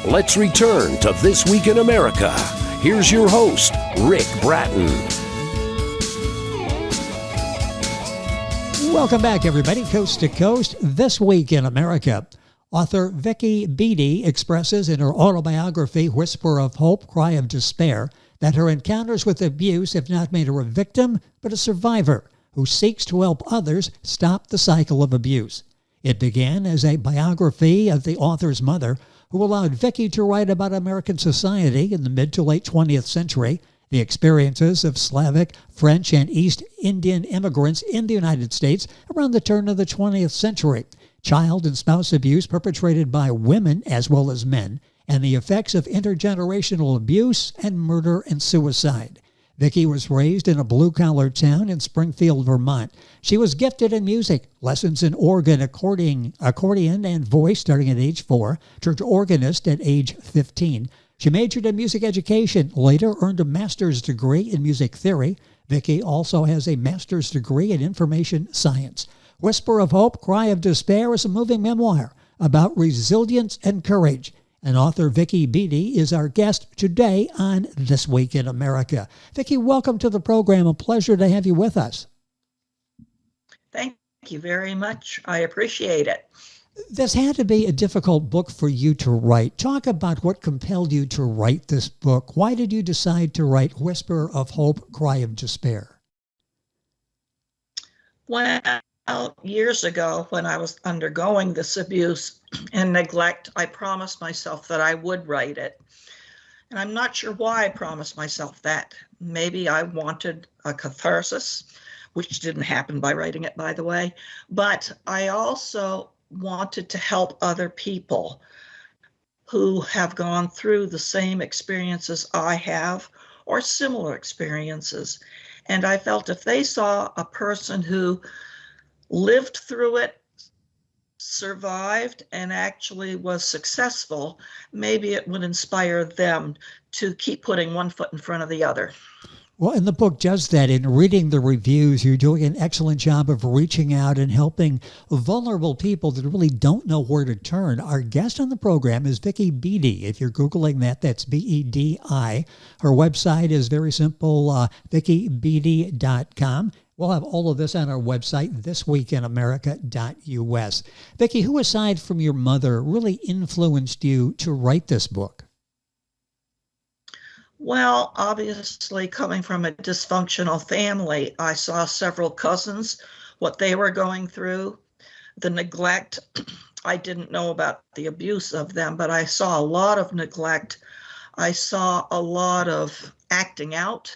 Let's return to This Week in America. Here's your host, Rick Bratton. Welcome back, everybody, coast to coast. This Week in America. Author Vicky Bedi expresses in her autobiography, Whisper of Hope, Cry of Despair, that her encounters with abuse have not made her a victim, but a survivor who seeks to help others stop the cycle of abuse. It began as a biography of the author's mother, who allowed Vicky to write about American society in the mid to late 20th century, the experiences of Slavic, French, and East Indian immigrants in the United States around the turn of the 20th century, child and spouse abuse perpetrated by women as well as men, and the effects of intergenerational abuse and murder and suicide. Vicky was raised in a blue-collar town in Springfield, Vermont. She was gifted in music, lessons in organ, accordion, and voice starting at age 4, turned organist at age 15. She majored in music education, later earned a master's degree in music theory. Vicky also has a master's degree in information science. Whisper of Hope, Cry of Despair is a moving memoir about resilience and courage. And author Vicky Bedi is our guest today on This Week in America. Vicky, welcome to the program. A pleasure to have you with us. Thank you very much. I appreciate it. This had to be a difficult book for you to write. Talk about what compelled you to write this book. Why did you decide to write Whisper of Hope, Cry of Despair? Well, years ago, when I was undergoing this abuse and neglect, I promised myself that I would write it. And I'm not sure why I promised myself that. Maybe I wanted a catharsis, which didn't happen by writing it, by the way. But I also wanted to help other people who have gone through the same experiences I have or similar experiences. And I felt if they saw a person who lived through it, survived, and actually was successful, maybe it would inspire them to keep putting one foot in front of the other. Well, and the book does that. In reading the reviews, you're doing an excellent job of reaching out and helping vulnerable people that really don't know where to turn. Our guest on the program is Vicky Bedi. If you're Googling that, that's B-E-D-I. Her website is very simple, vickybedi.com. We'll have all of this on our website, thisweekinamerica.us. Vicky, who aside from your mother really influenced you to write this book? Well, obviously, coming from a dysfunctional family, I saw several cousins, what they were going through, the neglect. I didn't know about the abuse of them, but I saw a lot of neglect. I saw a lot of acting out,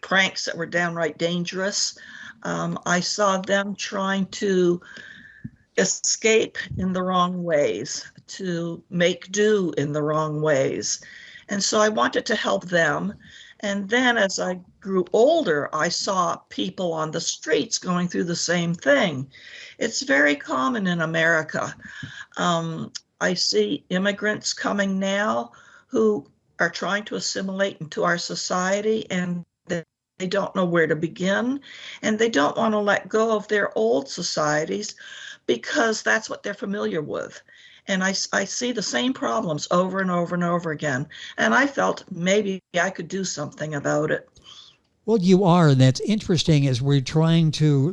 pranks that were downright dangerous. I saw them trying to escape in the wrong ways, to make do in the wrong ways. And so I wanted to help them. And then as I grew older, I saw people on the streets going through the same thing. It's very common in America. I see immigrants coming now who are trying to assimilate into our society, and they don't know where to begin, and they don't want to let go of their old societies because that's what they're familiar with. And I see the same problems over and over and over again. And I felt maybe I could do something about it. Well, you are, and that's interesting as we're trying to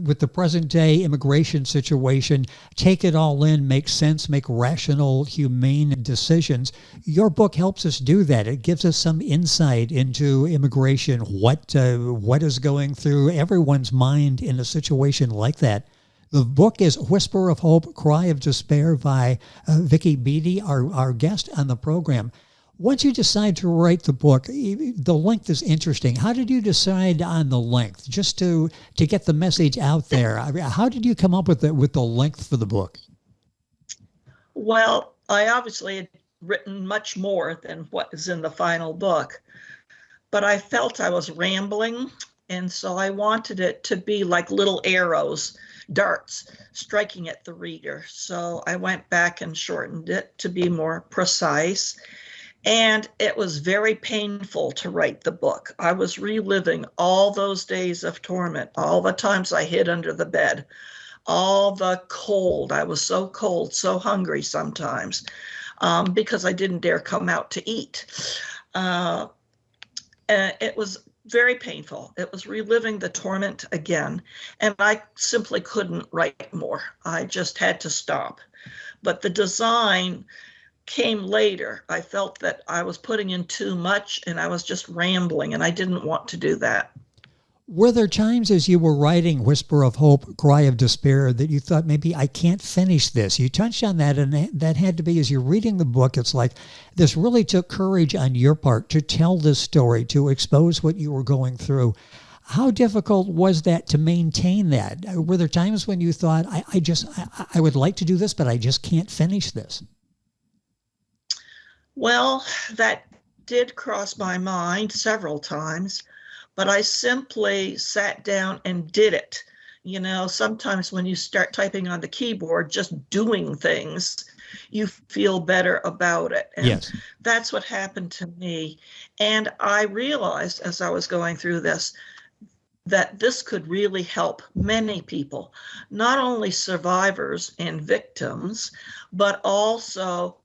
with the present day immigration situation, take it all in, make sense, make rational, humane decisions. Your book helps us do that. It gives us some insight into immigration, what is going through everyone's mind in a situation like that. The book is Whisper of Hope, Cry of Despair by Vicky Bedi, our guest on the program. Once you decide to write the book, the length is interesting. How did you decide on the length, just to get the message out there? I mean, how did you come up with the length for the book? Well, I obviously had written much more than what is in the final book, but I felt I was rambling, and so I wanted it to be like little arrows, darts striking at the reader. So I went back and shortened it to be more precise. And it was very painful to write the book. I was reliving all those days of torment, all the times I hid under the bed, all the cold. I was so cold, so hungry sometimes, because I didn't dare come out to eat. And it was very painful. It was reliving the torment again. And I simply couldn't write more. I just had to stop. But the design came later. I felt that I was putting in too much and I was just rambling, and I didn't want to do that. Were there times as you were writing Whisper of Hope, Cry of Despair that you thought, maybe I can't finish this? You touched on that, and that had to be, as you're reading the book, it's like this really took courage on your part to tell this story, to expose what you were going through. How difficult was that to maintain that? Were there times when you thought, I would like to do this, but I just can't finish this? Well, that did cross my mind several times, but I simply sat down and did it. You know, sometimes when you start typing on the keyboard, just doing things, you feel better about it. And yes, that's what happened to me. And I realized as I was going through this, that this could really help many people, not only survivors and victims, but also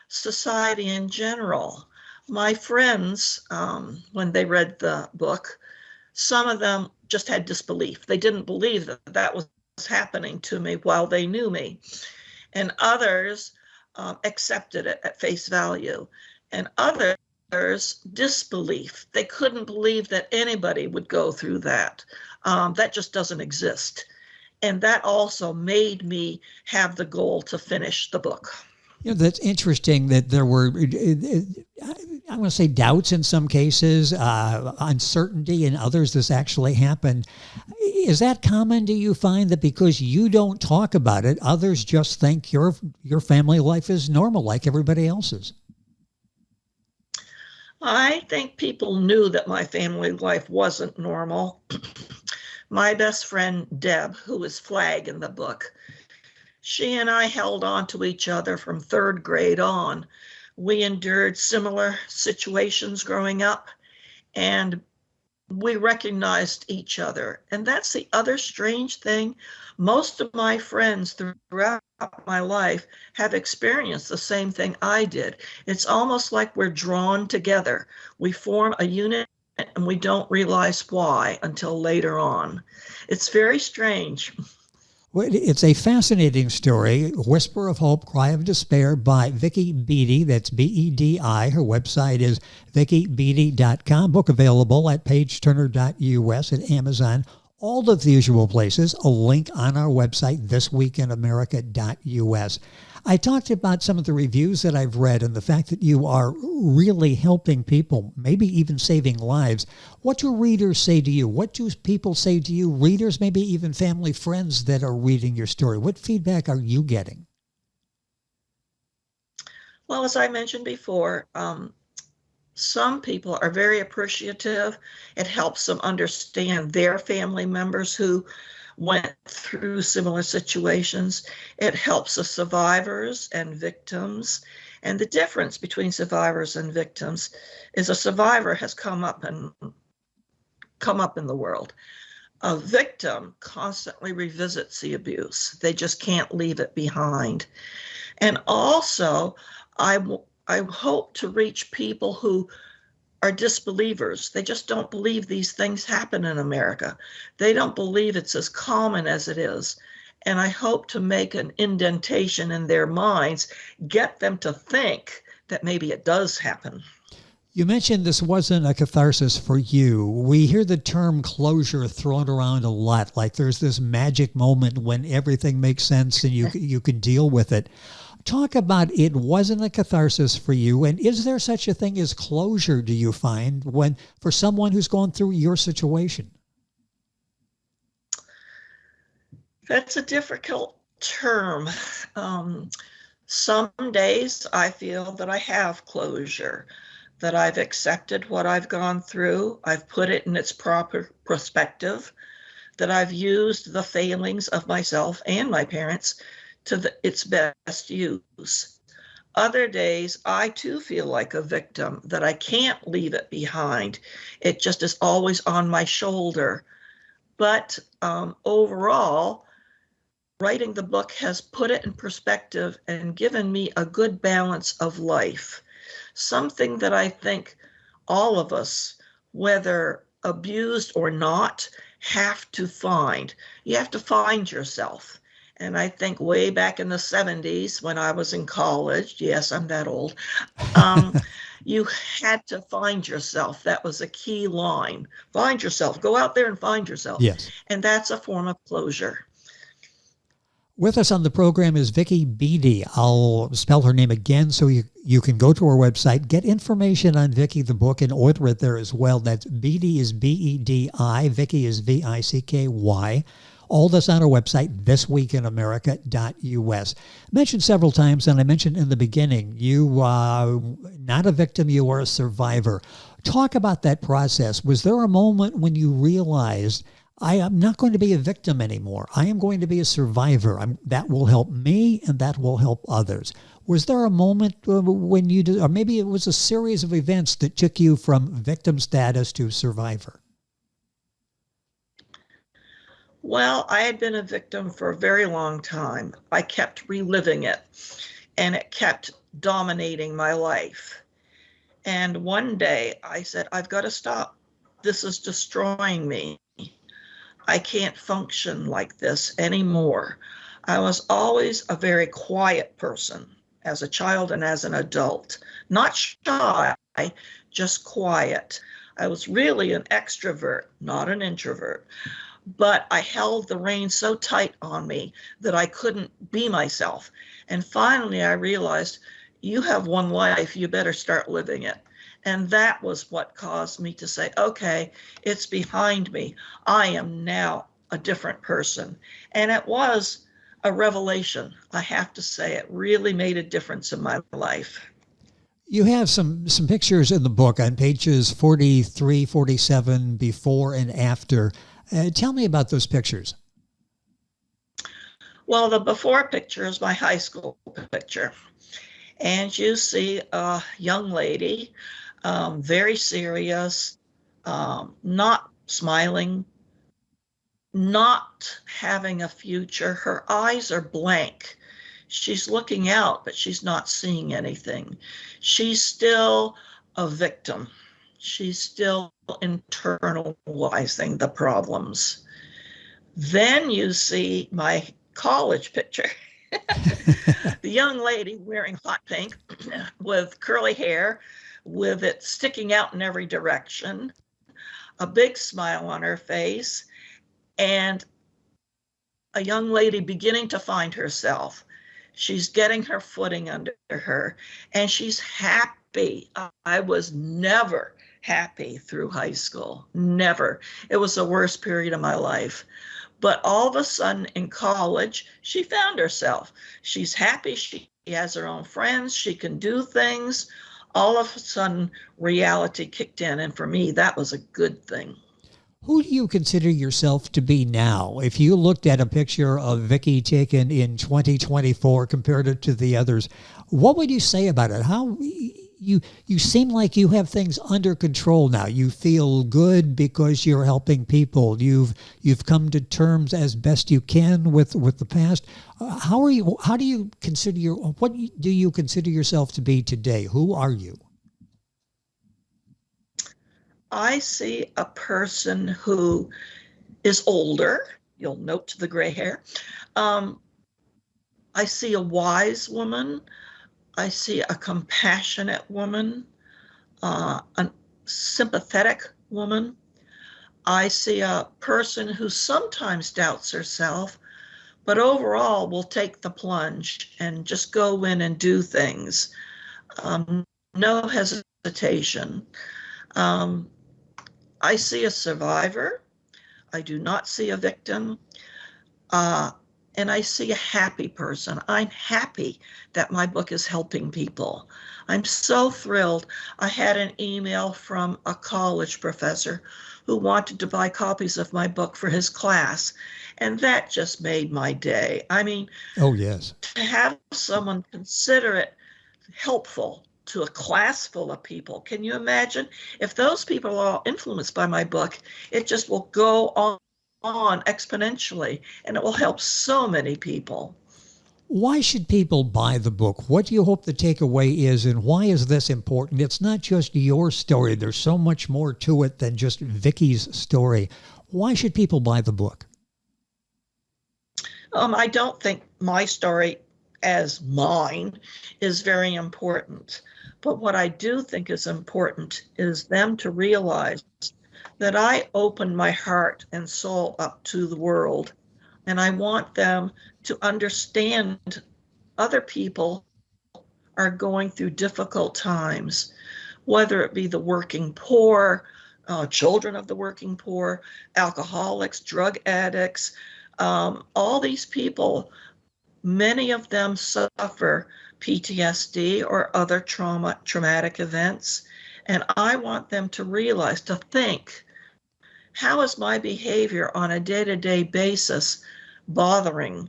society in general. My friends, when they read the book, some of them just had disbelief. They didn't believe that that was happening to me while they knew me. And others accepted it at face value. And others, disbelief. They couldn't believe that anybody would go through that. That just doesn't exist. And that also made me have the goal to finish the book. You know, that's interesting that there were, I want to say, doubts in some cases, uncertainty in others. This actually happened. Is that common? Do you find that because you don't talk about it, others just think your family life is normal like everybody else's? I think people knew that my family life wasn't normal. My best friend, Deb, who is Flag in the book, she and I held on to each other from third grade on. We endured similar situations growing up, and we recognized each other. And that's the other strange thing. Most of my friends throughout my life have experienced the same thing I did. It's almost like we're drawn together. We form a unit and we don't realize why until later on. It's very strange. Well, it's a fascinating story, Whisper of Hope, Cry of Despair by Vicky Bedi. That's B-E-D-I. Her website is vickybedi.com. Book available at pageturner.us at Amazon. All of the usual places. A link on our website, thisweekinamerica.us. I talked about some of the reviews that I've read and the fact that you are really helping people, maybe even saving lives. What do readers say to you? What do people say to you? Readers, maybe even family friends that are reading your story. What feedback are you getting? Well, as I mentioned before, some people are very appreciative. It helps them understand their family members who went through similar situations. It helps the survivors and victims. And the difference between survivors and victims is a survivor has come up in the world. A victim constantly revisits the abuse. They just can't leave it behind. And also, I hope to reach people who are disbelievers. They just don't believe these things happen in America. They don't believe it's as common as it is. And I hope to make an indentation in their minds, get them to think that maybe it does happen. You mentioned this wasn't a catharsis for you. We hear the term closure thrown around a lot, like there's this magic moment when everything makes sense and you can deal with it. Talk about it wasn't a catharsis for you, and is there such a thing as closure, do you find, when for someone who's gone through your situation? That's a difficult term. Some days I feel that I have closure, that I've accepted what I've gone through, I've put it in its proper perspective, that I've used the failings of myself and my parents to its best use. Other days, I too feel like a victim, that I can't leave it behind. It just is always on my shoulder. But overall, writing the book has put it in perspective and given me a good balance of life. Something that I think all of us, whether abused or not, have to find. You have to find yourself. And I think way back in the 70s when I was in college, yes, I'm that old, you had to find yourself. That was a key line. Find yourself. Go out there and find yourself. Yes. And that's a form of closure. With us on the program is Vicky Bedi. I'll spell her name again so you can go to her website, get information on Vicky, the book, and order it there as well. That's Bedi is B-E-D-I, Vicky is V-I-C-K-Y. All this on our website, thisweekinamerica.us. Mentioned several times, and I mentioned in the beginning, you are not a victim, you are a survivor. Talk about that process. Was there a moment when you realized, I am not going to be a victim anymore. I am going to be a survivor. That will help me and that will help others. Was there a moment when you did, or maybe it was a series of events that took you from victim status to survivor? Well, I had been a victim for a very long time. I kept reliving it, and it kept dominating my life. And one day I said, I've got to stop. This is destroying me. I can't function like this anymore. I was always a very quiet person as a child and as an adult. Not shy, just quiet. I was really an extrovert, not an introvert. But I held the reins so tight on me that I couldn't be myself. And finally, I realized, you have one life, you better start living it. And that was what caused me to say, okay, it's behind me. I am now a different person. And it was a revelation. I have to say, it really made a difference in my life. You have some pictures in the book on pages 43, 47, before and after. Tell me about those pictures. Well, the before picture is my high school picture. And you see a young lady, very serious, not smiling, not having a future. Her eyes are blank. She's looking out, but she's not seeing anything. She's still a victim. She's still internalizing the problems. Then you see my college picture. The young lady wearing hot pink with curly hair, with it sticking out in every direction, a big smile on her face, and a young lady beginning to find herself. She's getting her footing under her, and she's happy. I was never happy through high school, never. It was the worst period of my life. But all of a sudden in college, she found herself. She's happy, she has her own friends, she can do things. All of a sudden, reality kicked in, and for me, that was a good thing. Who do you consider yourself to be now? If you looked at a picture of Vicky taken in 2024 compared it to the others, what would you say about it? How you seem like you have things under control now. You feel good because you're helping people. You've come to terms as best you can with the past. What do you consider yourself to be today? Who are you? I see a person who is older. You'll note the gray hair. I see a wise woman. I see a compassionate woman, a sympathetic woman. I see a person who sometimes doubts herself, but overall will take the plunge and just go in and do things. No hesitation. I see a survivor. I do not see a victim. And I see a happy person. I'm happy that my book is helping people. I'm so thrilled. I had an email from a college professor who wanted to buy copies of my book for his class. And that just made my day. I mean, oh yes, to have someone consider it helpful to a class full of people. Can you imagine? If those people are all influenced by my book, it just will go on exponentially, and it will help so many people. Why should people buy the book? What do you hope the takeaway is, and why is this important? It's not just your story. There's so much more to it than just Vicky's story. Why should people buy the book? I don't think my story as mine is very important. But what I do think is important is them to realize that I opened my heart and soul up to the world. And I want them to understand other people are going through difficult times, whether it be the working poor, children of the working poor, alcoholics, drug addicts, all these people, many of them suffer PTSD or other traumatic events. And I want them to realize, to think, how is my behavior on a day-to-day basis bothering,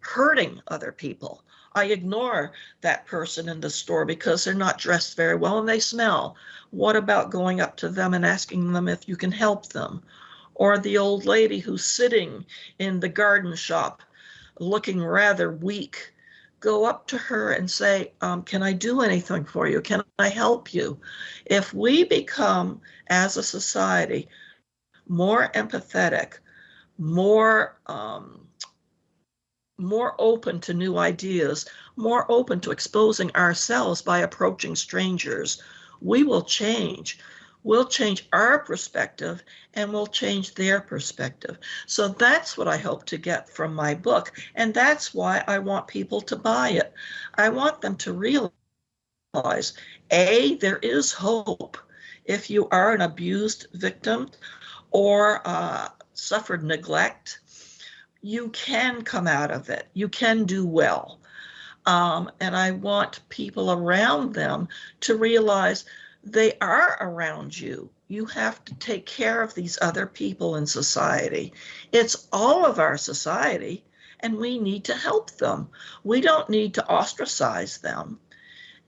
hurting other people? I ignore that person in the store because they're not dressed very well and they smell. What about going up to them and asking them if you can help them? Or the old lady who's sitting in the garden shop looking rather weak. Go up to her and say, can I do anything for you? Can I help you? If we become, as a society, more empathetic, more open to new ideas, more open to exposing ourselves by approaching strangers, we will change. We'll change our perspective and we'll change their perspective. So that's what I hope to get from my book. And that's why I want people to buy it. I want them to realize, A, there is hope. If you are an abused victim or suffered neglect, you can come out of it. You can do well. And I want people around them to realize they are around you. You have to take care of these other people in society. It's all of our society, and we need to help them. We don't need to ostracize them.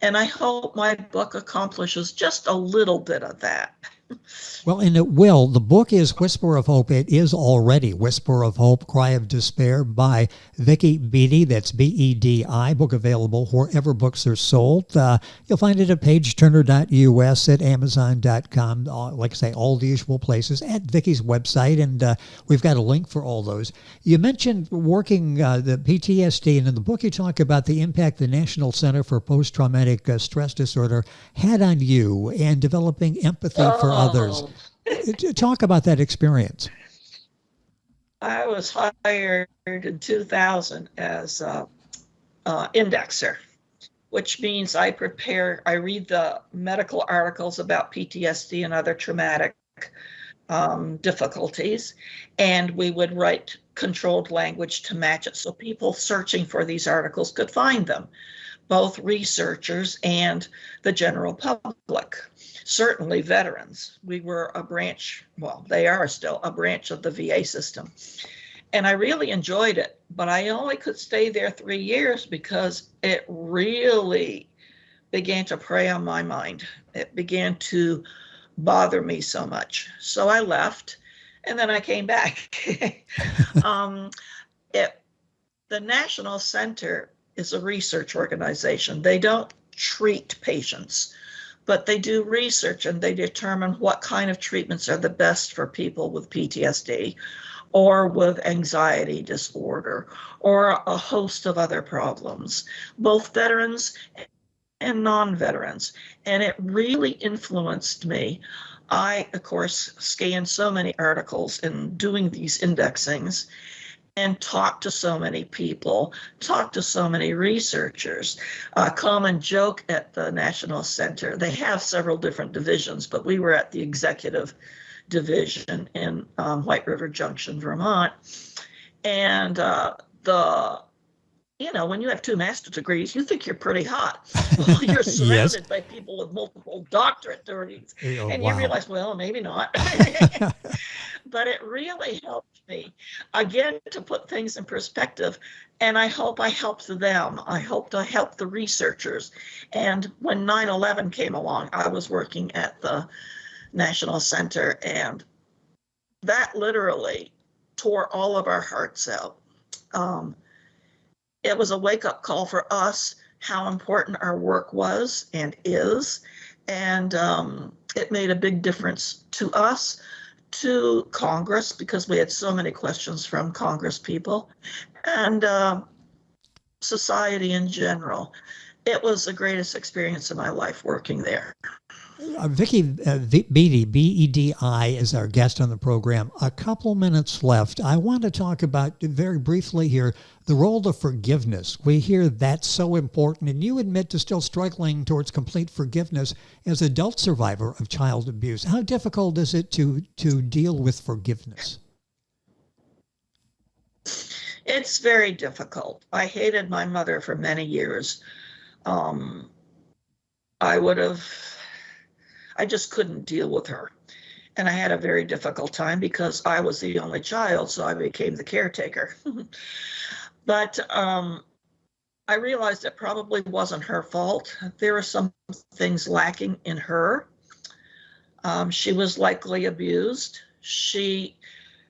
And I hope my book accomplishes just a little bit of that. Well, and it will. The book is Whisper of Hope. It is already Whisper of Hope, Cry of Despair by Vicky Bedi. That's Bedi. Book available wherever books are sold. You'll find it at pageturner.us, at amazon.com, like I say, all the usual places, at Vicky's website, and we've got a link for all those. You mentioned working the PTSD, and in the book you talk about the impact the National Center for Post-Traumatic Stress Disorder had on you and developing empathy for others. Talk about that experience. I was hired in 2000 as an indexer, which means I read the medical articles about PTSD and other traumatic difficulties, and we would write controlled language to match it so people searching for these articles could find them, both researchers and the general public. Certainly veterans. We were a branch, well, they are still a branch of the VA system. And I really enjoyed it, but I only could stay there 3 years because it really began to prey on my mind. It began to bother me so much. So I left, and then I came back. The National Center is a research organization. They don't treat patients, but they do research and they determine what kind of treatments are the best for people with PTSD or with anxiety disorder or a host of other problems, both veterans and non-veterans. And it really influenced me. I, of course, scanned so many articles and doing these indexings and talked to so many people, talked to so many researchers. A common joke at the National Center, they have several different divisions, but we were at the executive division in White River Junction, Vermont. And when you have 2 master's degrees, you think you're pretty hot. Well, you're surrounded by people with multiple doctorate degrees. And you realize, well, maybe not. But it really helped me, again, to put things in perspective. And I hope I helped them. I hoped I helped the researchers. And when 9/11 came along, I was working at the National Center, and that literally tore all of our hearts out. It was a wake-up call for us, how important our work was and is, and it made a big difference to us, to Congress, because we had so many questions from Congress people, and society in general. It was the greatest experience of my life working there. Vicky Bedi, B-E-D-I, is our guest on the program. A couple minutes left. I want to talk about, very briefly here, the role of forgiveness. We hear that's so important, and you admit to still struggling towards complete forgiveness as an adult survivor of child abuse. How difficult is it to deal with forgiveness? It's very difficult. I hated my mother for many years. I just couldn't deal with her. And I had a very difficult time because I was the only child, so I became the caretaker. But I realized it probably wasn't her fault. There were some things lacking in her. She was likely abused. She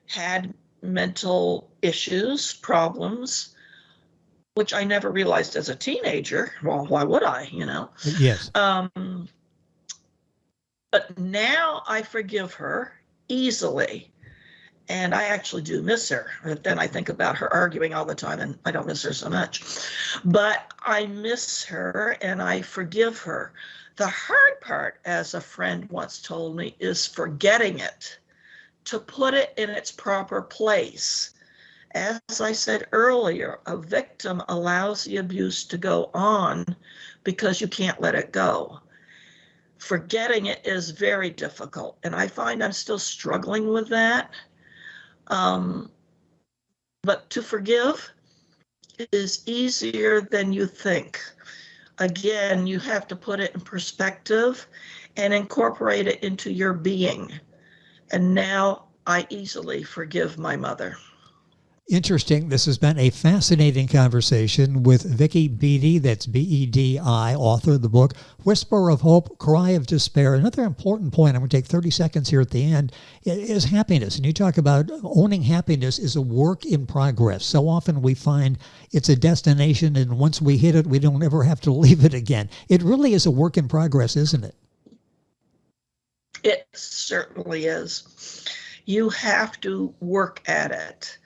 had mental issues, problems, which I never realized as a teenager. Well, why would I, Yes. But now I forgive her easily. And I actually do miss her. But then I think about her arguing all the time, and I don't miss her so much. But I miss her and I forgive her. The hard part, as a friend once told me, is forgetting it, to put it in its proper place. As I said earlier, a victim allows the abuse to go on because you can't let it go. Forgetting it is very difficult, and I find I'm still struggling with that. But to forgive is easier than you think. Again, you have to put it in perspective and incorporate it into your being. And now I easily forgive my mother. Interesting. This has been a fascinating conversation with Vicky Bedi, that's B-E-D-I, author of the book, Whisper of Hope, Cry of Despair. Another important point, I'm going to take 30 seconds here at the end, is happiness. And you talk about owning happiness is a work in progress. So often we find it's a destination, and once we hit it, we don't ever have to leave it again. It really is a work in progress, isn't it? It certainly is. You have to work at it.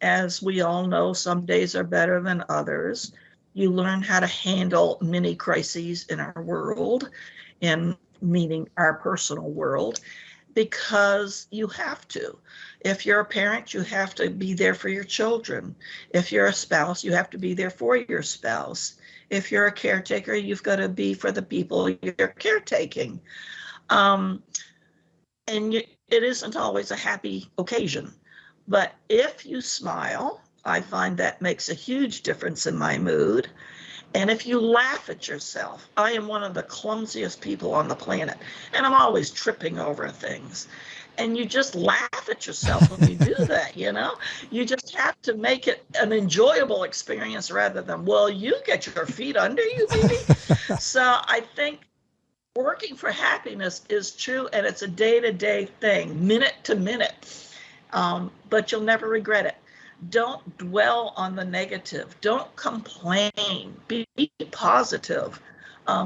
As we all know, some days are better than others. You learn how to handle many crises in our world, and meaning our personal world, because you have to. If you're a parent, you have to be there for your children. If you're a spouse, you have to be there for your spouse. If you're a caretaker, you've got to be for the people you're caretaking. It isn't always a happy occasion. But if you smile, I find that makes a huge difference in my mood. And if you laugh at yourself, I am one of the clumsiest people on the planet, and I'm always tripping over things. And you just laugh at yourself when you do that, You just have to make it an enjoyable experience rather than, well, you get your feet under you, baby. So I think working for happiness is true, and it's a day-to-day thing, minute to minute. But you'll never regret it. Don't dwell on the negative. Don't complain. Be positive.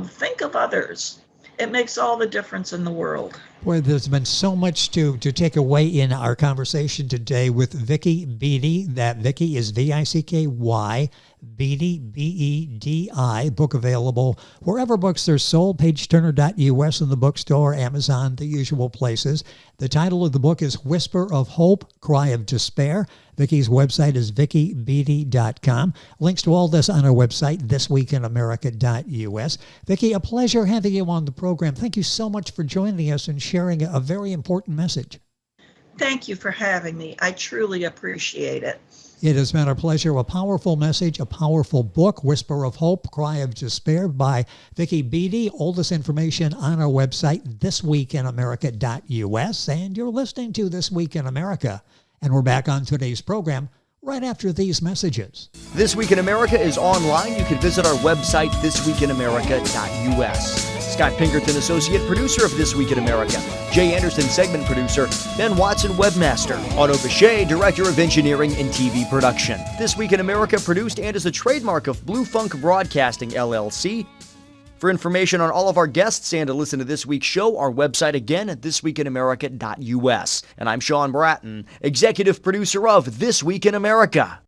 Think of others. It makes all the difference in the world. Boy, there's been so much to take away in our conversation today with Vicky Bedi. That Vicky is V-I-C-K-Y, Bedi, B-E-D-I. Book available wherever books are sold, pageturner.us in the bookstore, Amazon, the usual places. The title of the book is Whisper of Hope, Cry of Despair. Vicky's website is vickybedi.com. Links to all this on our website, thisweekinamerica.us. Vicky, a pleasure having you on the program. Thank you so much for joining us and sharing a very important message. Thank you for having me. I truly appreciate it. It has been a pleasure. A powerful message, a powerful book, Whisper of Hope, Cry of Despair by Vicky Bedi. All this information on our website, thisweekinamerica.us. And you're listening to This Week in America. And we're back on today's program right after these messages. This Week in America is online. You can visit our website, thisweekinamerica.us. Scott Pinkerton, associate producer of This Week in America. Jay Anderson, segment producer. Ben Watson, webmaster. Otto Bechet, director of engineering and TV production. This Week in America produced and is a trademark of Blue Funk Broadcasting, LLC. For information on all of our guests and to listen to this week's show, our website again at thisweekinamerica.us. And I'm Sean Bratton, executive producer of This Week in America.